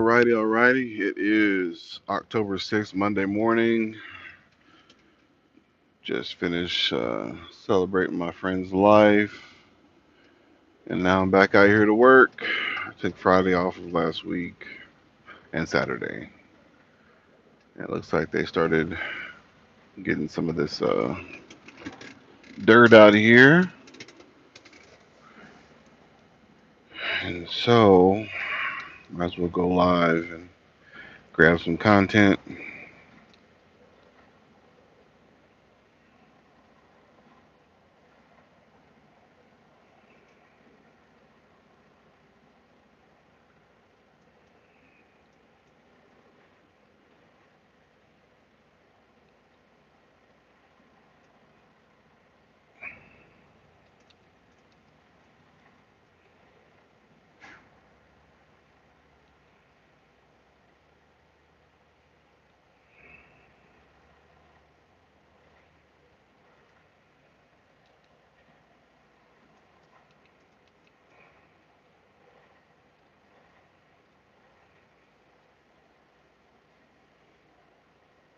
Alrighty. It is October 6th, Monday morning. Just finished celebrating my friend's life. And now I'm back out here to work. I took Friday off of last week and Saturday. And it looks like they started getting some of this dirt out of here. And so, might as well go live and grab some content.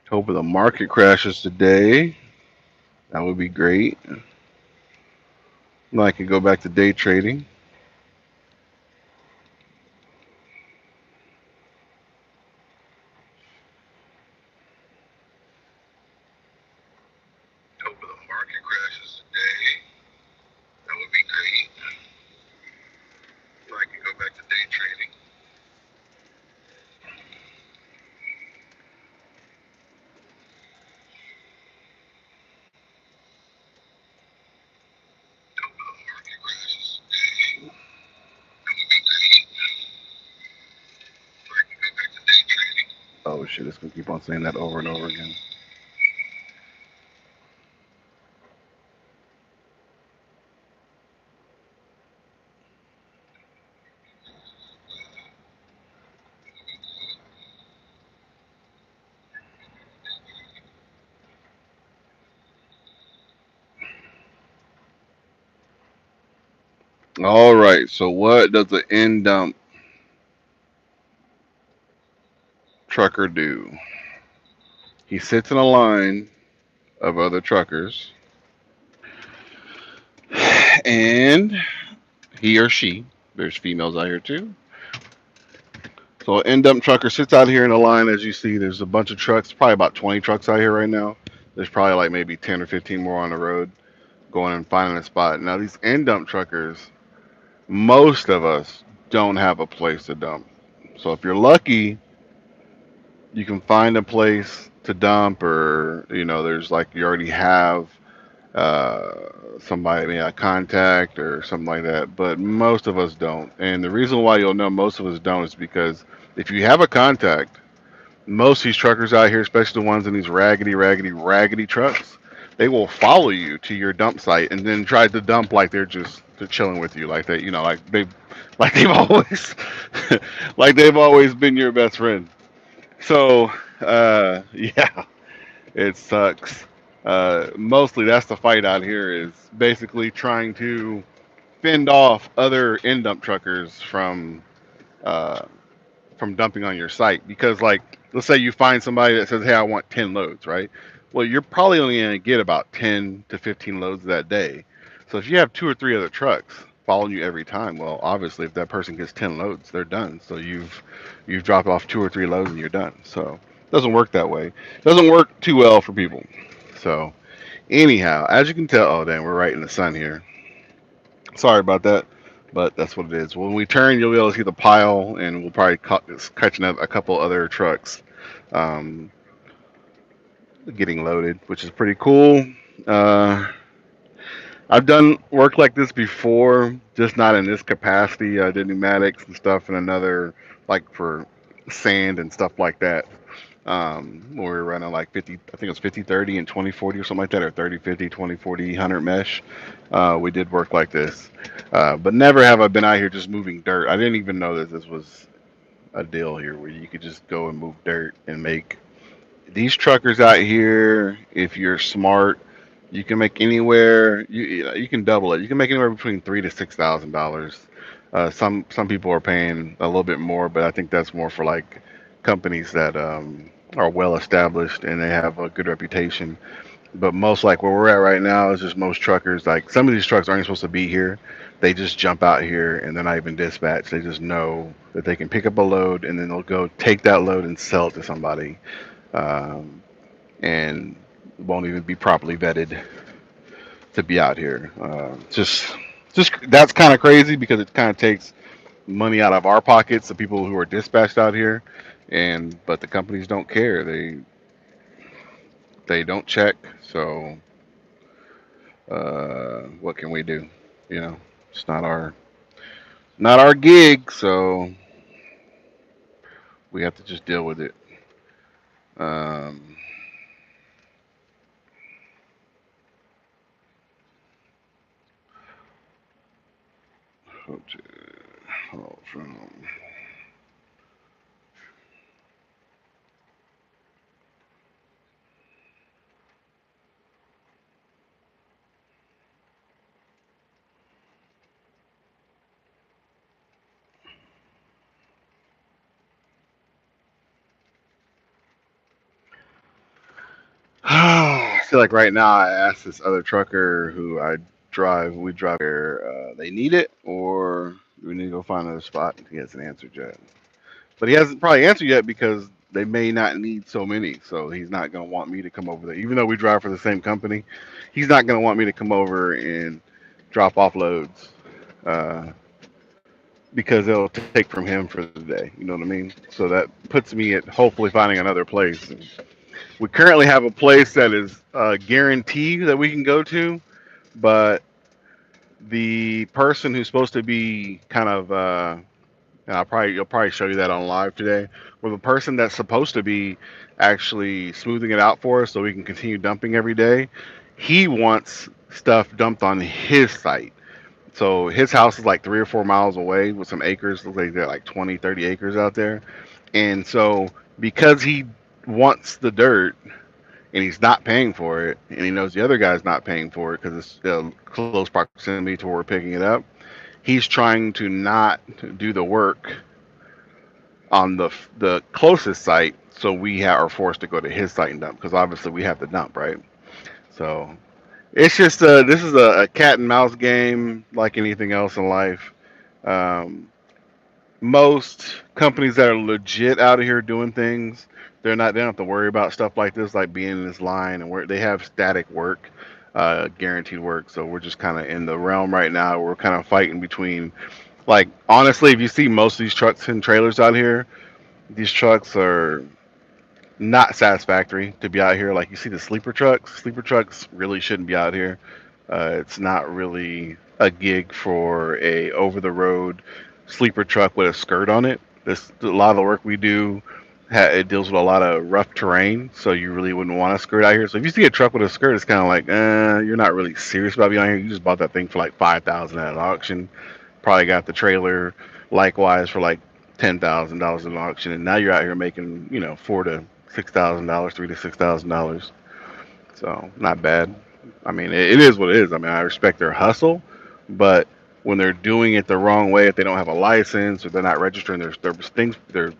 Hope the market crashes today. That would be great. I could go back to day trading. Hope the market crashes today. That would be great. I can go back to day trading. Hope the market crashes today. That would be great. I can go back to day trading. Oh shit! It's gonna keep on saying that over and over again. All right. So what does the end dump trucker do? He sits in a line of other truckers, and he or she, there's females out here too. So an end dump trucker sits out here in a line. As you see, there's a bunch of trucks, probably about 20 trucks out here right now. There's probably like maybe 10 or 15 more on the road going and finding a spot. Now these end dump truckers, most of us don't have a place to dump. So if you're lucky, you can find a place to dump, or there's like you already have uh, somebody, a contact or something like that. But most of us don't. And the reason why you'll know most of us don't is because if you have a contact, most of these truckers out here, especially the ones in these raggedy trucks, they will follow you to your dump site and then try to dump like they're chilling with you, like they, like they've always, like they've always been your best friend. So, yeah, it sucks. Mostly that's the fight out here is basically trying to fend off other end dump truckers uh, from dumping on your site because like let's say you find somebody that says, hey, I want 10 loads, right? Well, you're probably only going to get about 10 to 15 loads that day. So if you have two or three other trucks following you every time, well, obviously if that person gets 10 loads, they're done. So you've dropped off two or three loads and you're done. So it doesn't work that way. It doesn't work too well for people. So anyhow, as you can tell, oh damn, we're right in the sun here. Sorry about that, but that's what it is. When we turn, you'll be able to see the pile, and we'll probably catch a couple other trucks um, getting loaded, which is pretty cool. Uh, I've done work like this before, just not in this capacity. I did pneumatics and stuff in another, like for sand and stuff like that. We were running like 50, I think it was 50 30 and 20 40 or something like that, or 30 50 20 40 100 mesh. We did work like this. But never have I been out here just moving dirt. I didn't even know that this was a deal here where you could just go and move dirt and make these truckers out here. If you're smart, you can make anywhere you can double it. You can make anywhere between $3,000 to $6,000 Some people are paying a little bit more, but I think that's more for like companies that are well established and they have a good reputation. But most like where we're at right now is just most truckers. Like some of these trucks aren't supposed to be here. They just jump out here and they're not even dispatched. They just know that they can pick up a load and then they'll go take that load and sell it to somebody, and won't even be properly vetted to be out here. Just that's kind of crazy because it kind of takes money out of our pockets, the people who are dispatched out here, and but the companies don't care. They don't check. So what can we do? You know, it's not our gig, so we have to just deal with it. Um, hotel from I feel like right now I asked this other trucker who we drive here, they need it or do we need to go find another spot? He hasn't answered yet. But he hasn't probably answered yet because they may not need so many. So he's not going to want me to come over there. Even though we drive for the same company, he's not going to want me to come over and drop off loads uh, because it'll take from him for the day. You know what I mean? So that puts me at hopefully finding another place. And we currently have a place that is guaranteed that we can go to, but the person who's supposed to be kind of and you'll probably show you that on live today, where the person that's supposed to be actually smoothing it out for us so we can continue dumping every day, he wants stuff dumped on his site. So his house is like 3 or 4 miles away with some acres. Looks like they got like 20, 30 acres out there. And so because he wants the dirt and he's not paying for it, and he knows the other guy's not paying for it because it's close proximity to where we're picking it up, he's trying to not do the work on the closest site, so are forced to go to his site and dump because obviously we have to dump, right? So it's just this is a cat and mouse game like anything else in life. Um, Most companies that are legit out of here doing things, they don't have to worry about stuff like this, like being in this line and where they have static work, guaranteed work. So we're just kind of in the realm right now. We're kind of fighting between, like, honestly, if you see most of these trucks and trailers out here, these trucks are not satisfactory to be out here. Like you see the sleeper trucks. Sleeper trucks really shouldn't be out here. It's not really a gig for a over the road sleeper truck with a skirt on it. This a lot of the work we do. It deals with a lot of rough terrain, so you really wouldn't want a skirt out here. So if you see a truck with a skirt, it's kind of like, you're not really serious about being out here. You just bought that thing for like 5,000 at an auction. Probably got the trailer likewise for like $10,000 at an auction, and now you're out here making $4,000 to $6,000, $3,000 to $6,000. So not bad. I mean, it is what it is. I mean, I respect their hustle, but when they're doing it the wrong way, if they don't have a license or they're not registering their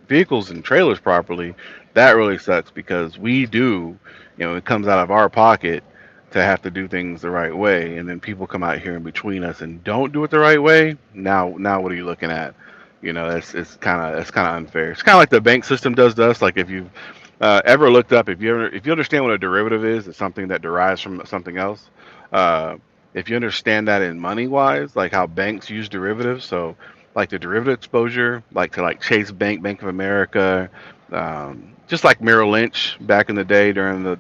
vehicles and trailers properly, that really sucks because it comes out of our pocket to have to do things the right way, and then people come out here in between us and don't do it the right way. Now what are you looking at? It's kind of unfair. It's kind of like the bank system does to us. Like if you've ever looked up, if you understand what a derivative is, it's something that derives from something else. Uh, if you understand that in money wise, like how banks use derivatives, so like the derivative exposure, like to like Chase Bank, Bank of America, just like Merrill Lynch back in the day during the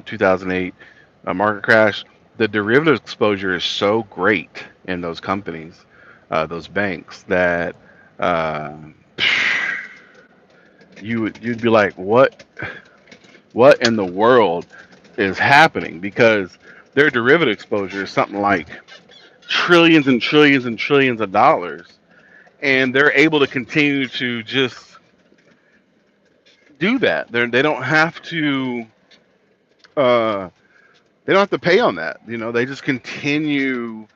2008 market crash, the derivative exposure is so great in those companies, those banks that. Uh, you'd be like, what in the world is happening? Because their derivative exposure is something like trillions and trillions and trillions of dollars, and they're able to continue to just do that. They don't have to uh, they don't have to pay on that. They just continue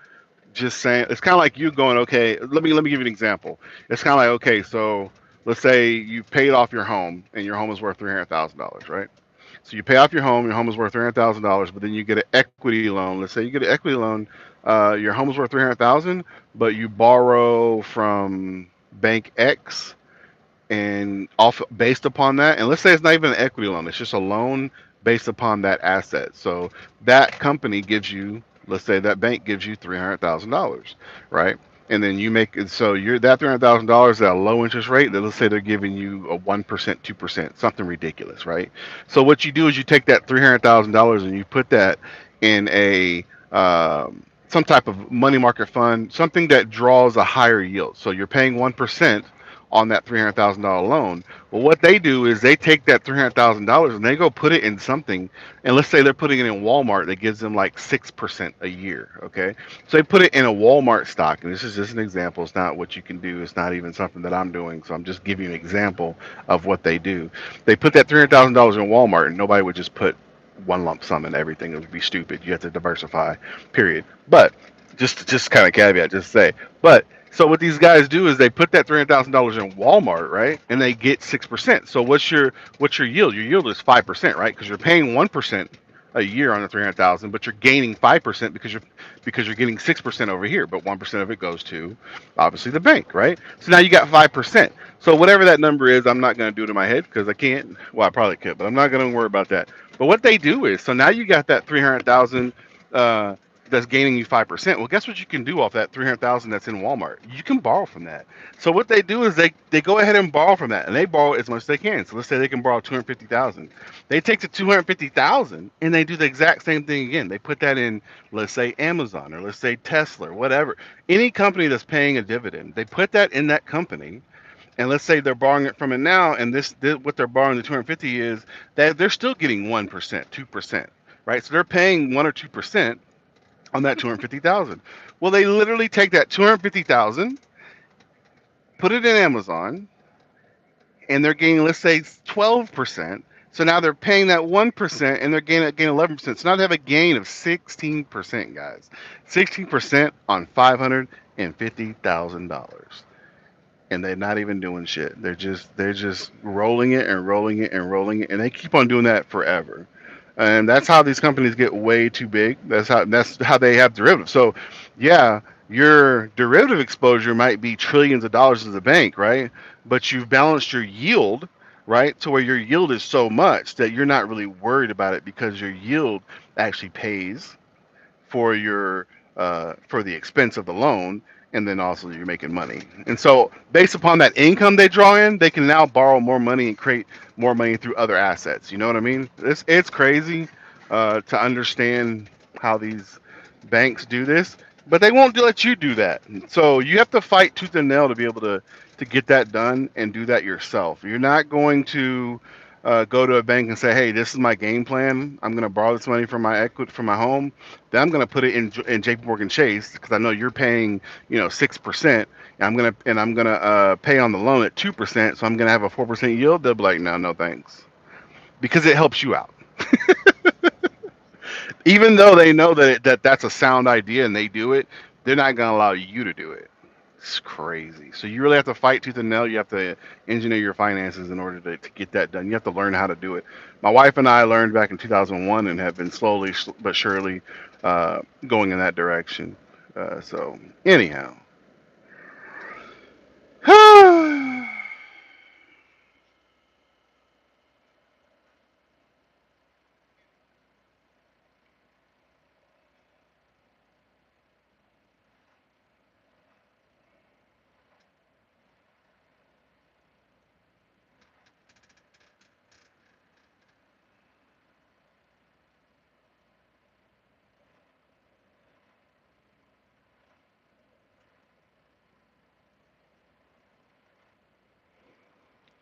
just saying it's kind of like you going, okay, let me give you an example. It's kind of like, okay, so let's say you paid off your home and your home is worth $300,000, right? So you pay off your home is worth $300,000, but then you get an equity loan. Let's say you get an equity loan, your home is worth 300,000, but you borrow from bank X and off based upon that, and let's say it's not even an equity loan, it's just a loan based upon that asset. So that company gives you, let's say that bank gives you $300,000, right? And then you make it so you're that $300,000 at a low interest rate. Then let's say they're giving you a 1%, 2%, something ridiculous, right? So what you do is you take that $300,000 and you put that in a some type of money market fund, something that draws a higher yield. So you're paying 1% on that $300,000 loan. Well, what they do is they take that $300,000 and they go put it in something. And let's say they're putting it in Walmart that gives them like 6% a year. Okay. So they put it in a Walmart stock. And this is just an example. It's not what you can do. It's not even something that I'm doing. So I'm just giving you an example of what they do. They put that $300,000 in Walmart and nobody would just put one lump sum in everything. It would be stupid. You have to diversify, period. But just kind of caveat, just say, but so what these guys do is they put that $300,000 in Walmart, right? And they get 6%. So what's your yield? Your yield is 5%, right? Because you're paying 1% a year on the 300,000, but you're gaining 5% because you're getting 6% over here, but 1% of it goes to obviously the bank, right? So now you got 5%. So whatever that number is, I'm not going to do it in my head because I can't. Well, I probably could, but I'm not going to worry about that. But what they do is, so now you got that 300,000 that's gaining you 5%. Well, guess what you can do off that 300,000 that's in Walmart? You can borrow from that. So what they do is they go ahead and borrow from that, and they borrow as much as they can. So let's say they can borrow 250,000. They take the 250,000 and they do the exact same thing again. They put that in, let's say Amazon or let's say Tesla or whatever, any company that's paying a dividend. They put that in that company, and let's say they're borrowing it from it now, and this what they're borrowing the 250 is that they're still getting 1%, 2%, right? So they're paying 1 or 2% on that 250,000. Well, they literally take that 250,000, put it in Amazon, and they're gaining, let's say, 12%. So now they're paying that 1% and they're gaining 11%. So now they have a gain of 16%, guys. 16% on $550,000. And they're not even doing shit. They're just rolling it and rolling it and rolling it, and they keep on doing that forever. And that's how these companies get way too big. That's how they have derivatives. So, yeah, your derivative exposure might be trillions of dollars as a bank, right? But you've balanced your yield, right, to where your yield is so much that you're not really worried about it because your yield actually pays for your for the expense of the loan, and then also you're making money. And so based upon that income they draw in, they can now borrow more money and create more money through other assets. You know what I mean? It's crazy to understand how these banks do this, but they won't let you do that. So you have to fight tooth and nail to be able to get that done and do that yourself. You're not going to go to a bank and say, "Hey, this is my game plan. I'm going to borrow this money from my equity from my home. Then I'm going to put it in J.P. Morgan Chase because I know you're paying 6%. And I'm gonna pay on the loan at 2%, so I'm gonna have a 4% yield." They'll be like, "No, no, thanks," because it helps you out. Even though they know that's a sound idea and they do it, they're not gonna allow you to do it. It's crazy. So you really have to fight tooth and nail. You have to engineer your finances in order to get that done. You have to learn how to do it. My wife and I learned back in 2001 and have been slowly but surely going in that direction. So anyhow,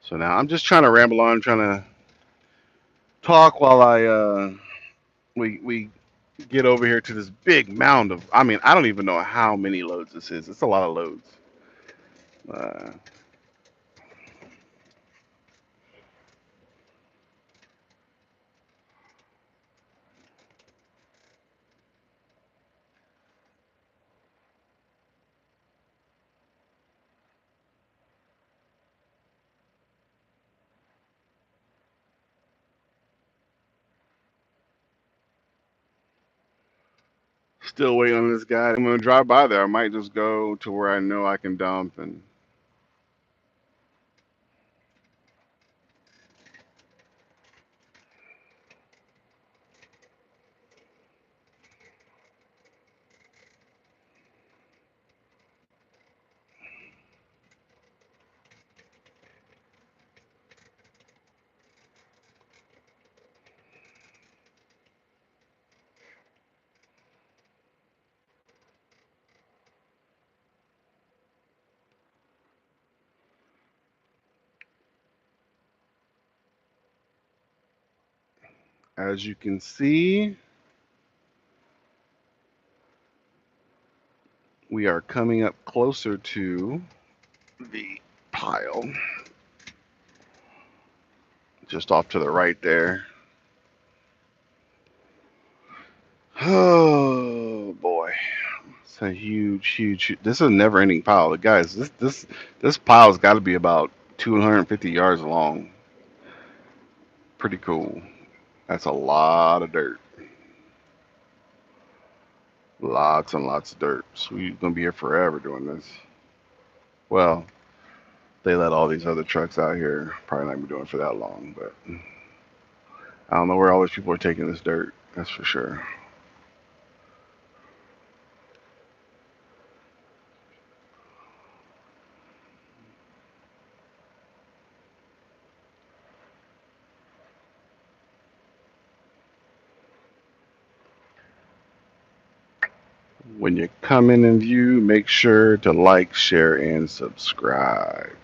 so now I'm just trying to ramble on, trying to talk while we get over here to this big mound of. I mean, I don't even know how many loads this is. It's a lot of loads. Uh, Still waiting on this guy. I'm gonna drive by there. I might just go to where I know I can dump. And as you can see, we are coming up closer to the pile, just off to the right there. Oh boy, it's a huge. This is a never-ending pile, guys. This pile's got to be about 250 yards long. Pretty cool. That's a lot of dirt. Lots and lots of dirt. So we're gonna be here forever doing this. Well, they let all these other trucks out here. Probably not gonna be doing it for that long, but I don't know where all these people are taking this dirt. That's for sure. When you come in and view, make sure to like, share, and subscribe.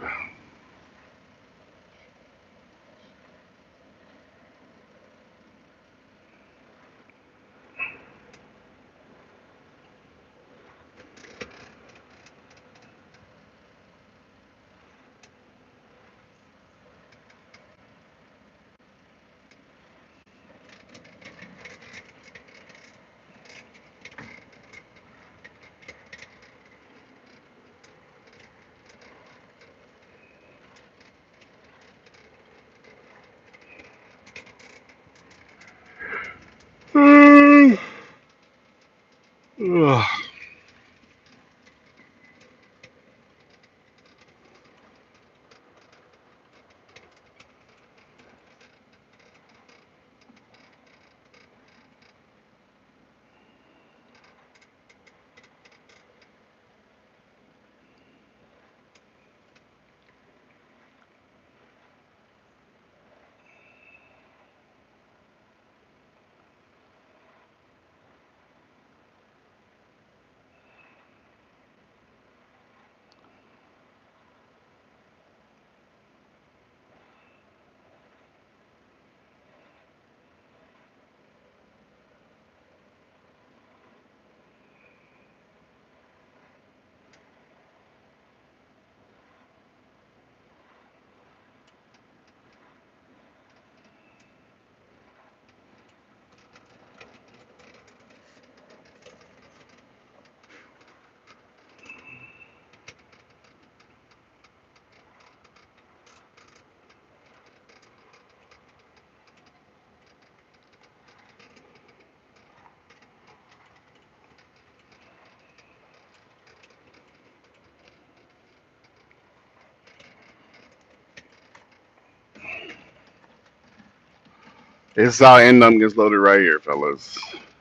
This is how Endom gets loaded right here, fellas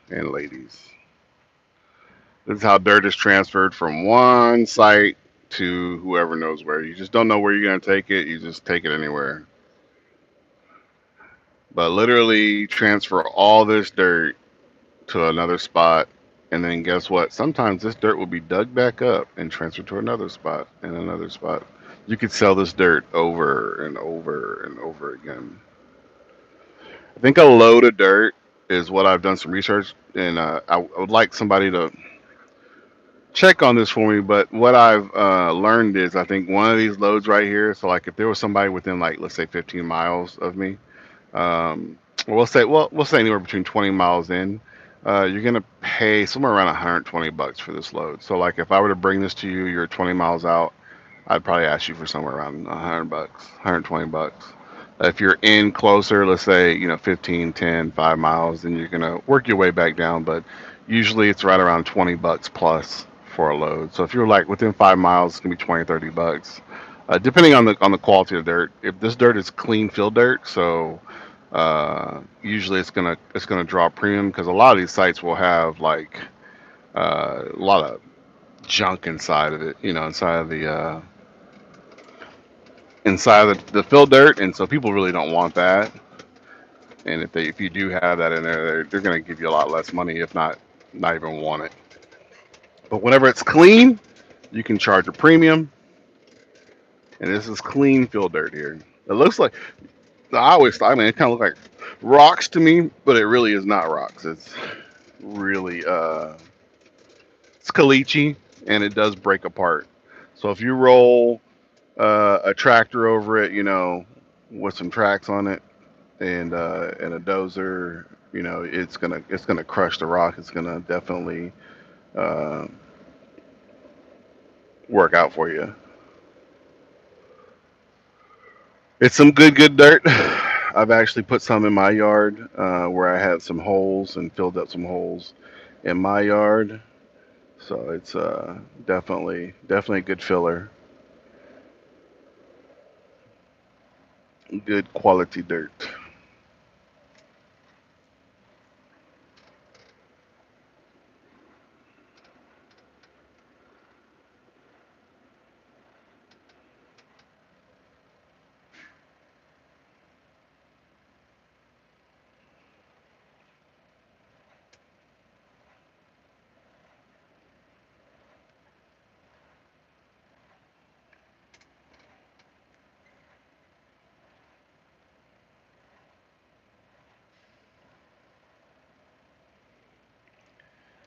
and ladies. This is how dirt is transferred from one site to whoever knows where. You just don't know where you're going to take it. You just take it anywhere. But literally transfer all this dirt to another spot. And then guess what? Sometimes this dirt will be dug back up and transferred to another spot and another spot. You could sell this dirt over and over and over again. I think a load of dirt is what I've done some research, and I would like somebody to check on this for me. But what I've learned is I think one of these loads right here. So like if there was somebody within like let's say 15 miles of me, um, we'll say anywhere between 20 miles in. You're gonna pay somewhere around 120 bucks for this load. So like if I were to bring this to you, you're 20 miles out. I'd probably ask you for somewhere around 100 bucks, 120 bucks. If you're in closer, let's say, 15, 10, 5 miles, then you're going to work your way back down. But Usually it's right around 20 bucks plus for a load. So if you're like within 5 miles, it's gonna be 20, 30 bucks, depending on the quality of dirt. If this dirt is clean field dirt, so usually it's gonna draw premium because a lot of these sites will have like a lot of junk inside of it, inside of the field dirt, and so people really don't want that. And if you do have that in there, they're gonna give you a lot less money, if not even want it. But whenever it's clean, you can charge a premium, and this is clean field dirt here. It looks like I mean, it kind of looks like rocks to me, but it really is not rocks. It's really it's caliche, and it does break apart. So if you roll a tractor over it, with some tracks on it, and a dozer, it's gonna crush the rock. It's gonna definitely uh, work out for you. It's some good dirt. I've actually put some in my yard where I had some holes and filled up some holes in my yard. So it's definitely a good filler, good quality dirt.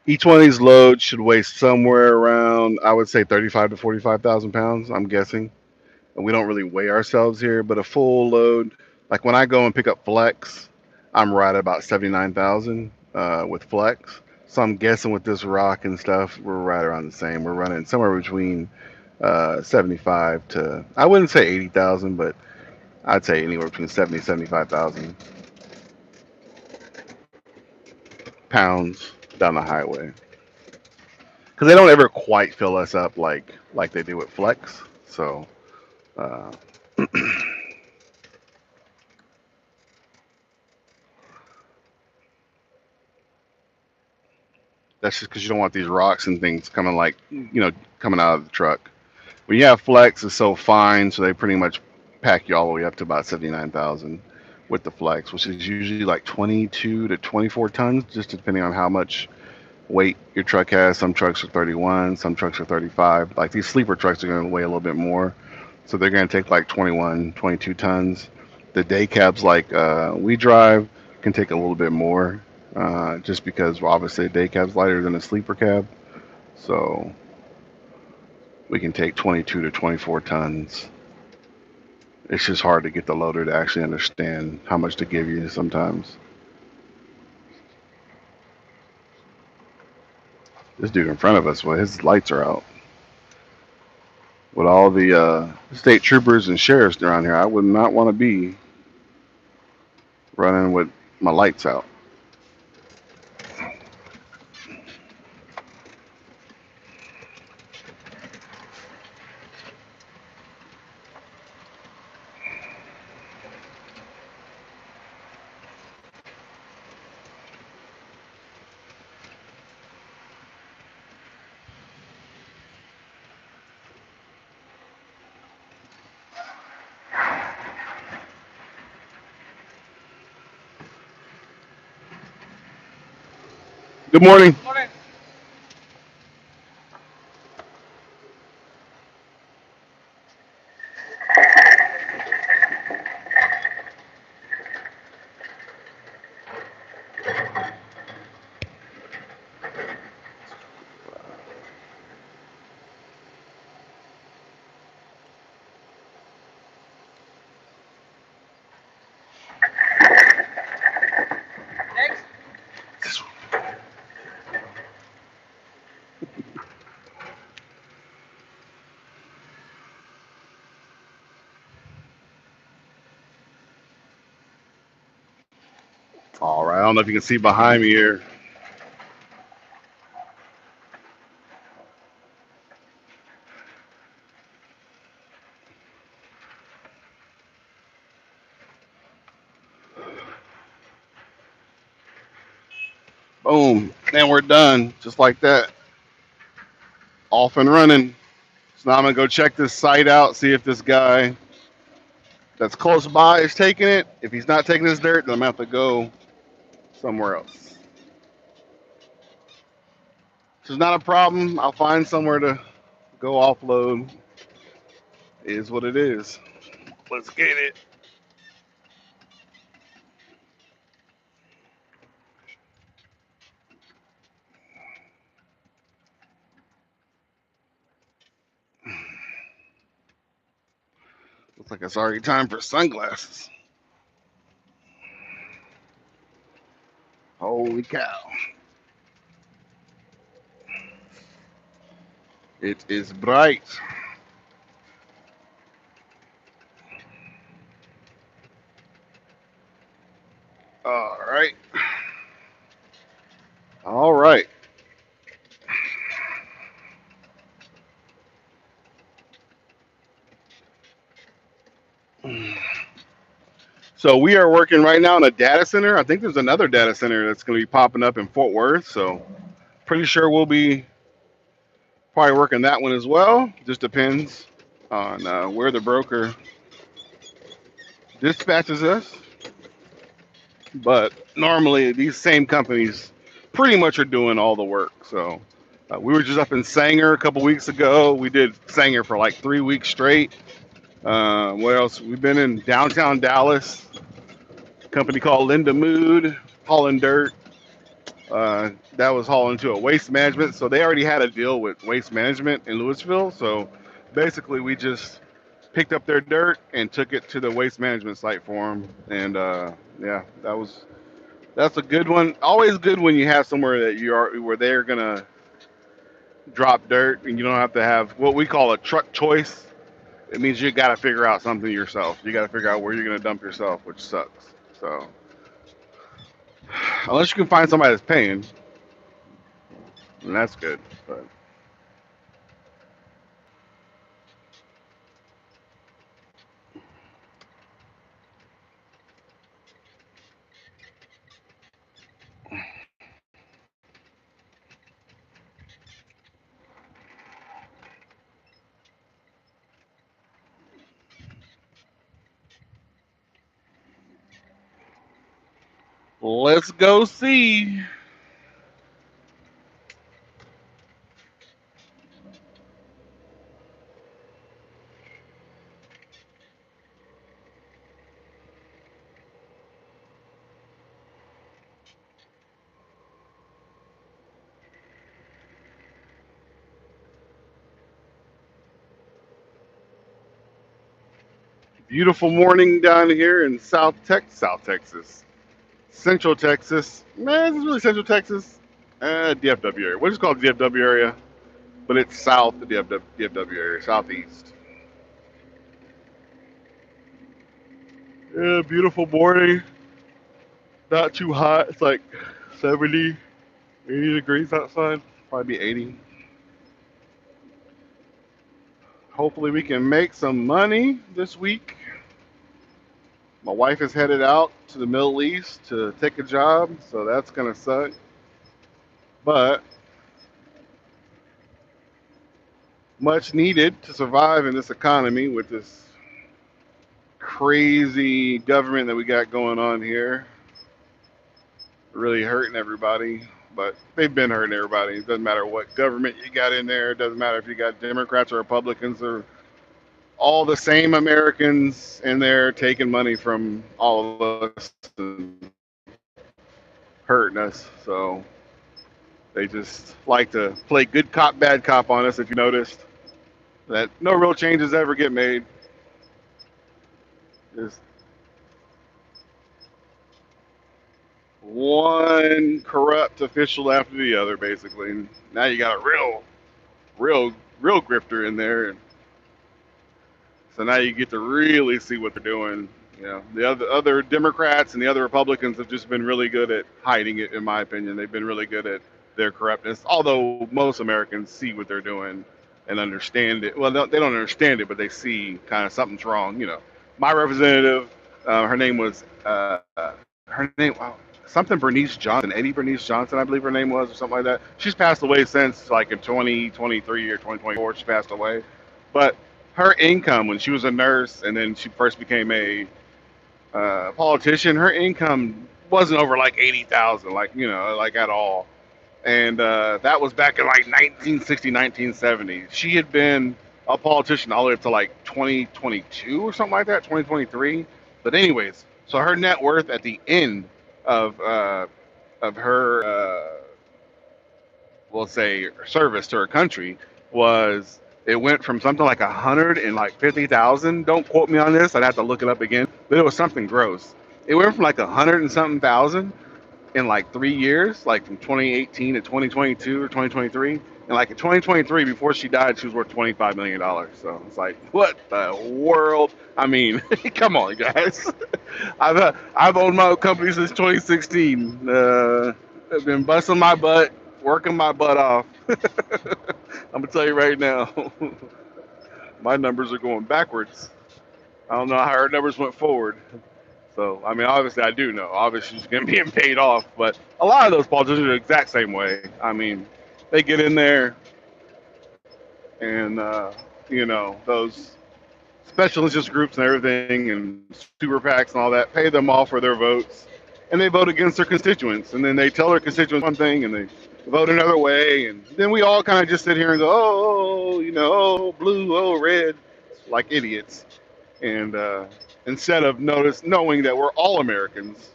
Each one of these loads should weigh somewhere around, I would say, 35 to 45,000 pounds. I'm guessing. And we don't really weigh ourselves here, but a full load, like when I go and pick up Flex, I'm right at about 79,000 with Flex. So I'm guessing with this rock and stuff, we're right around the same. We're running somewhere between 75 to, I wouldn't say 80,000, but I'd say anywhere between 70 75,000 pounds down the highway. Because they don't ever quite fill us up like they do with Flex. So uh, that's just because you don't want these rocks and things coming coming out of the truck. When you have Flex, it's so fine, so they pretty much pack you all the way up to about 79,000 with the Flex, which is usually like 22 to 24 tons, just depending on how much weight your truck has. Some trucks are 31, some trucks are 35. Like these sleeper trucks are going to weigh a little bit more, so they're going to take like 21, 22 tons. The day cabs like we drive can take a little bit more, just because obviously a day cab's lighter than a sleeper cab. So we can take 22 to 24 tons. It's just hard to get the loader to actually understand how much to give you sometimes. This dude in front of us, well, his lights are out. With all the state troopers and sheriffs around here, I would not want to be running with my lights out. Good morning. All right. I don't know if you can see behind me here. Boom. And we're done. Just like that. Off and running. So now I'm going to go check this site out, see if this guy that's close by is taking it. If he's not taking his dirt, then I'm going to have to go somewhere else. This is not a problem. I'll find somewhere to go offload. It is what it is. Let's get it. Looks like it's already time for sunglasses. Holy cow. It is bright. All right. All right. So we are working right now in a data center. I think there's another data center that's going to be popping up in Fort Worth. So pretty sure we'll be probably working that one as well. Just depends on where the broker dispatches us. But normally these same companies pretty much are doing all the work. So we were just up in Sanger a couple weeks ago. We did Sanger for like 3 weeks straight. What else? We've been in downtown Dallas. A company called Linda Mood hauling dirt. That was hauling to a Waste Management. So they already had a deal with Waste Management in Louisville. So basically we just picked up their dirt and took it to the Waste Management site for them. And yeah, that's a good one. Always good when you have somewhere that you are where they're gonna drop dirt and you don't have to have what we call a truck choice. It means you got to figure out something yourself. You got to figure out where you're gonna dump yourself, which sucks. So unless you can find somebody that's paying, and that's good. But let's go see. Beautiful morning down here in South Texas, Central Texas. Man, this is really Central Texas. DFW area. We'll just call it DFW area, but it's south of DFW area, southeast. Yeah, beautiful morning. Not too hot. It's like 70, 80 degrees outside. Probably be 80. Hopefully we can make some money this week. My wife is headed out to the Middle East to take a job, so that's gonna suck. But much needed to survive in this economy with this crazy government that we got going on here. Really hurting everybody, but they've been hurting everybody. It doesn't matter what government you got in there. It doesn't matter if you got Democrats or Republicans or all the same Americans in there taking money from all of us and hurting us. So they just like to play good cop, bad cop on us. If you noticed that no real changes ever get made. Just one corrupt official after the other, basically. And now you got a real, real grifter in there, and so now you get to really see what they're doing. You know, the other Democrats and the other Republicans have just been really good at hiding it, in my opinion. They've been really good at their corruptness, although most Americans see what they're doing and understand it. Well, they don't understand it, but they see kind of something's wrong. You know, my representative Her name was her name wow, something Bernice Johnson, Eddie Bernice Johnson, I believe her name was, or something like that. She's passed away since like in 2023 or 2024. She passed away, but her income when she was a nurse and then she first became a politician, her income wasn't over like 80,000, like like at all. And that was back in like 1960, 1970. She had been a politician all the way up to like 2022 or something like that, 2023. But anyways, so her net worth at the end of her, we'll say, service to her country was it went from something like 150,000. Don't quote me on this. I'd have to look it up again. But it was something gross. It went from like 100 and something thousand in like 3 years, like from 2018 to 2022 or 2023. And like in 2023, before she died, she was worth $25 million. So it's like, what the world? I mean, come on, guys. I've owned my own company since 2016. I've been busting my butt, working my butt off. I'm gonna tell you right now, my numbers are going backwards. I don't know how her numbers went forward. So, I mean, obviously, I do know. Obviously, she's going to be paid off. But a lot of those politicians are the exact same way. I mean, they get in there and, those special interest groups and everything and super PACs and all that, pay them all for their votes. And they vote against their constituents. And then they tell their constituents one thing and they vote another way. And then we all kind of just sit here and go, oh, blue, oh, red, like idiots. And instead of knowing that we're all Americans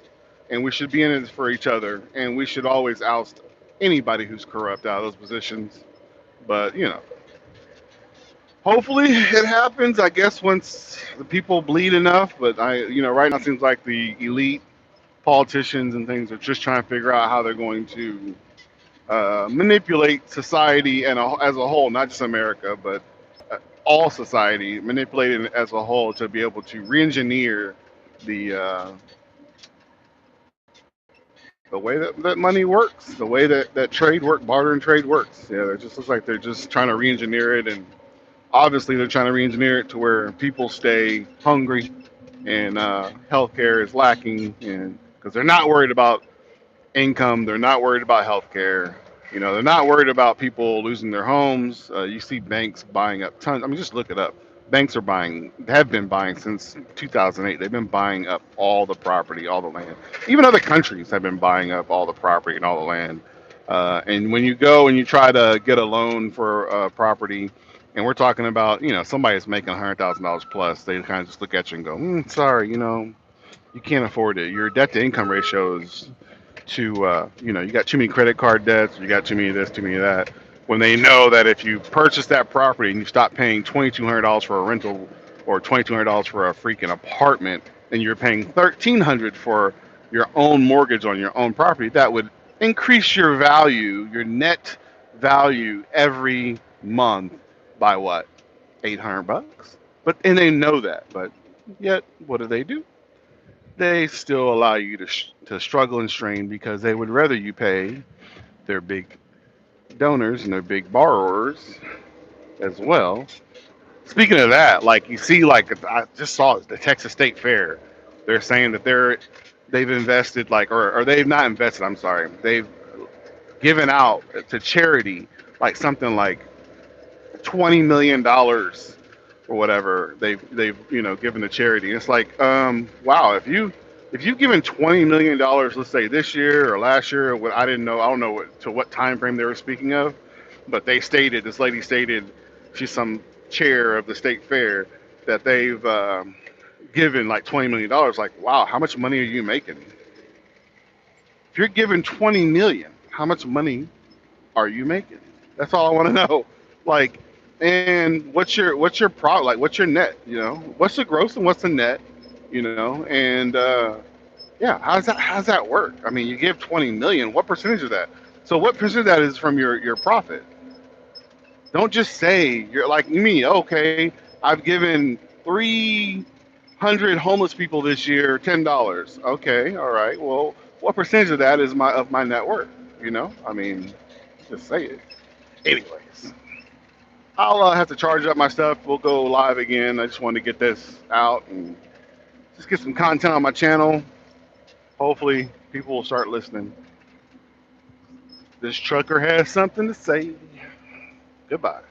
and we should be in it for each other and we should always oust anybody who's corrupt out of those positions. But hopefully it happens. I guess once the people bleed enough. But right now it seems like the elite politicians and things are just trying to figure out how they're going to manipulate society and as a whole, not just America, but all society, manipulated as a whole to be able to re-engineer the the way that money works, the way that barter and trade works. Yeah, it just looks like they're just trying to re-engineer it, and obviously they're trying to re-engineer it to where people stay hungry and healthcare is lacking, and because they're not worried about income, they're not worried about healthcare. They're not worried about people losing their homes. You see banks buying up tons. I mean, just look it up. Banks have been buying since 2008. They've been buying up all the property, all the land. Even other countries have been buying up all the property and all the land. And when you go and you try to get a loan for property, and we're talking about, somebody's making $100,000 plus, they kind of just look at you and go, sorry, you can't afford it. Your debt to income ratio is you got too many credit card debts, you got too many of this, too many of that. When they know that if you purchase that property and you stop paying $2,200 for a rental or $2,200 for a freaking apartment, and you're paying $1,300 for your own mortgage on your own property, that would increase your value, your net value every month by what? $800. And they know that, but yet what do? They still allow you to struggle and strain because they would rather you pay their big donors and their big borrowers as well. Speaking of that, like you see, like I just saw the Texas State Fair. They're saying that they've invested or they've not invested. I'm sorry, they've given out to charity like something like $20 million or whatever they've given to charity. And it's like, wow, if you've given $20 million, let's say this year or last year, or what I didn't know, I don't know to what time frame they were speaking of, but this lady stated, she's some chair of the state fair, that they've given like $20 million. Like, wow, how much money are you making? If you're giving 20 million, how much money are you making? That's all I want to know. Like, and what's your product? Like, what's your net? What's the gross and what's the net? And yeah, how's that work? I mean, you give 20 million. What percentage of that? So what percentage of that is from your profit? Don't just say you're like me. Okay, I've given 300 homeless people this year $10. Okay, all right. Well, what percentage of that is my net worth? I mean, just say it. Anyways, I'll have to charge up my stuff. We'll go live again. I just wanted to get this out and Just get some content on my channel. Hopefully, people will start listening. This trucker has something to say. Goodbye.